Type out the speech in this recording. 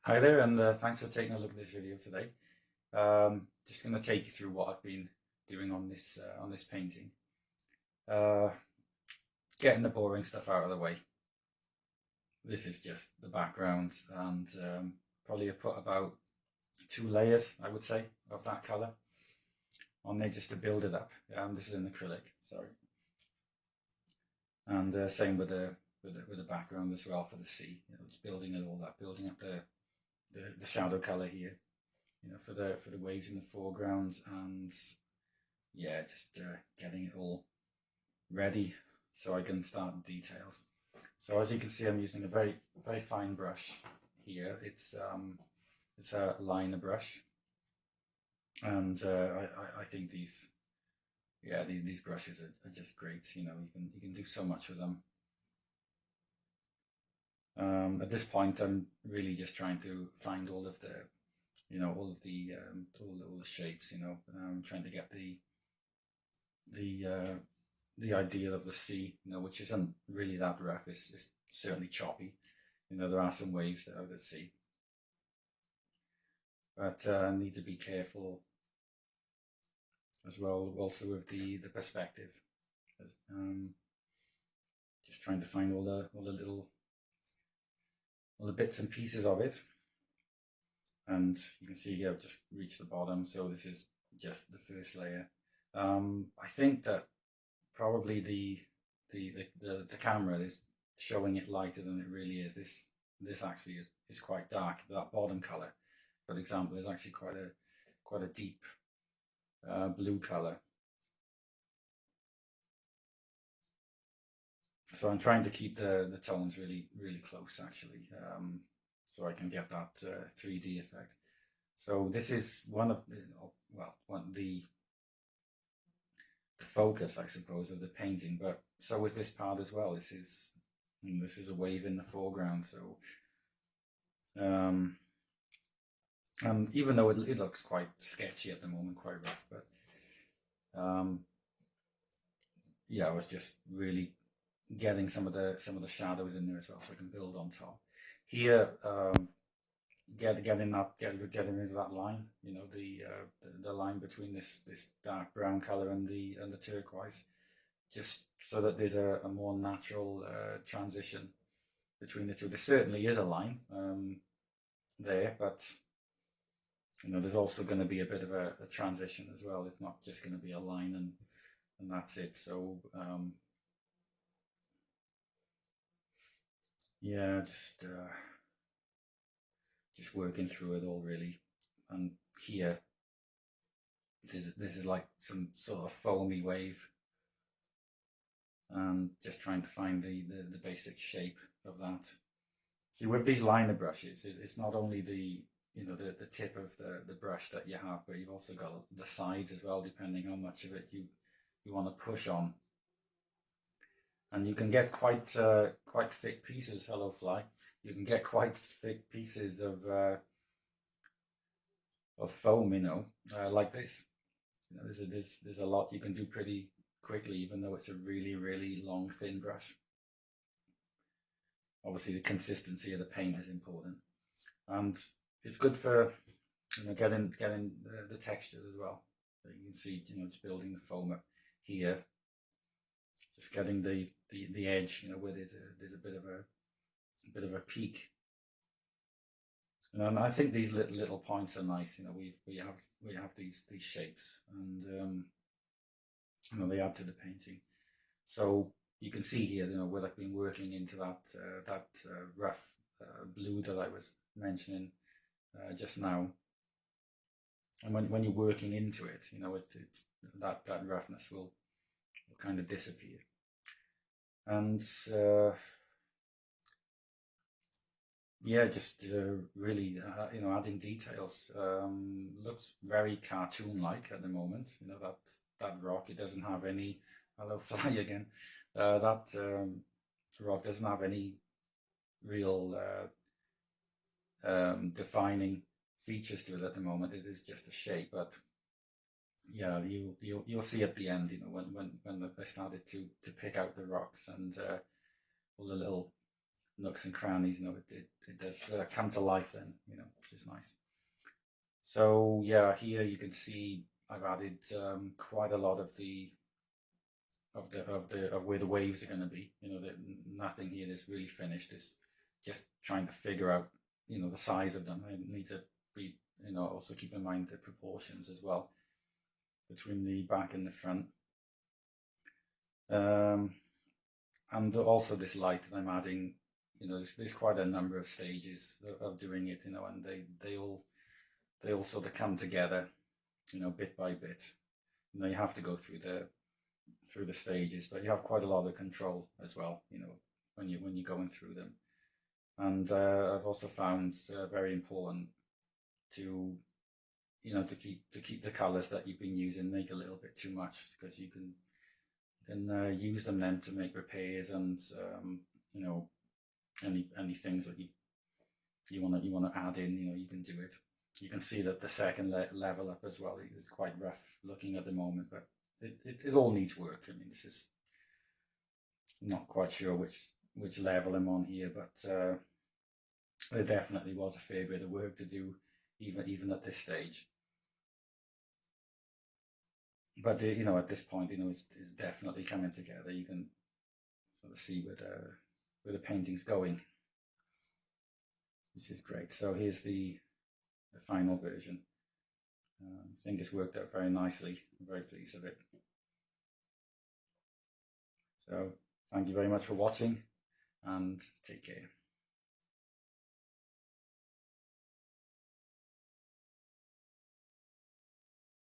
Hi there, and thanks for taking a look at this video today. Just going to take you through what I've been doing on this painting. Uh, Getting the boring stuff out of the way. This is just the background, and probably I put about 2 layers, I would say, of that color on there just to build it up. This is an acrylic, sorry, and same with the background as well for the sea. It's building it all up, building up the shadow color here. For the waves in the foreground, and yeah, just getting it all ready so I can start the details. So as you can see, I'm using a very fine brush here. It's a liner brush, and I think these brushes are just great. You can do so much with them. At this point, I'm really just trying to find all of the all the shapes, trying to get the ideal of the sea, which isn't really that rough. It's certainly choppy. There are some waves that are out at sea, but I need to be careful as well, also with the perspective. Just trying to find all the bits and pieces of it. And you can see here I've just reached the bottom, so this is just the first layer. I think that probably the camera is showing it lighter than it really is. This actually is quite dark. That bottom color, for example, is actually quite a deep blue color. So I'm trying to keep the tones really close, actually, so I can get that 3D effect. So this is one of the focus, I suppose, of the painting, but so is this part as well. This is a wave in the foreground, so and even though it looks quite sketchy at the moment, quite rough, but yeah, I was just really getting some of the shadows in there as well, so I can build on top. Here, getting into that line, the line between this dark brown color and the turquoise, just so that there's a more natural transition between the two. There certainly is a line there, but there's also going to be a bit of a transition as well. It's not just going to be a line and that's it. So yeah, just working through it all really. And here, this is like some sort of foamy wave, and just trying to find the basic shape of that. See, with these liner brushes, it's not only the tip of the brush that you have, but you've also got the sides as well, depending how much of it you want to push on. And you can get quite thick pieces. Hello, fly. You can get quite thick pieces of foam, like this. There's a lot you can do pretty quickly, even though it's a really long thin brush. Obviously, the consistency of the paint is important, and it's good for getting the textures as well. So you can see, it's building the foam up here, just getting the edge, where there's a bit of a peak. And I think these little points are nice. We have these shapes, and they add to the painting. So you can see here, where I've been working into that rough blue that I was mentioning just now. And when you're working into it, that roughness will kind of disappear. And yeah, just really, adding details. Looks very cartoon-like at the moment. That rock, it doesn't have any. Hello, fly again. That rock doesn't have any real defining features to it at the moment. It is just a shape, but yeah, you'll see at the end, when I started to pick out the rocks and all the little nooks and crannies, it does come to life then, which is nice. So yeah, here you can see I've added quite a lot of where the waves are going to be. Nothing here is really finished. It's just trying to figure out the size of them. I need to be also keep in mind the proportions as well between the back and the front. And also this light that I'm adding, there's quite a number of stages of doing it, and they all sort of come together, bit by bit. You have to go through the stages, but you have quite a lot of control as well, when you're going through them. And I've also found very important to to keep the colors that you've been using make a little bit too much, because you can use them then to make repairs and any things that you want to add in, you can do it. You can see that the second level up as well is quite rough looking at the moment, but it all needs work. I mean, this is not quite sure which level I'm on here, but there definitely was a fair bit of work to do even at this stage. But at this point, it's definitely coming together. You can sort of see where the painting's going, which is great. So here's the final version. I think it's worked out very nicely. I'm very pleased with it. So thank you very much for watching, and take care.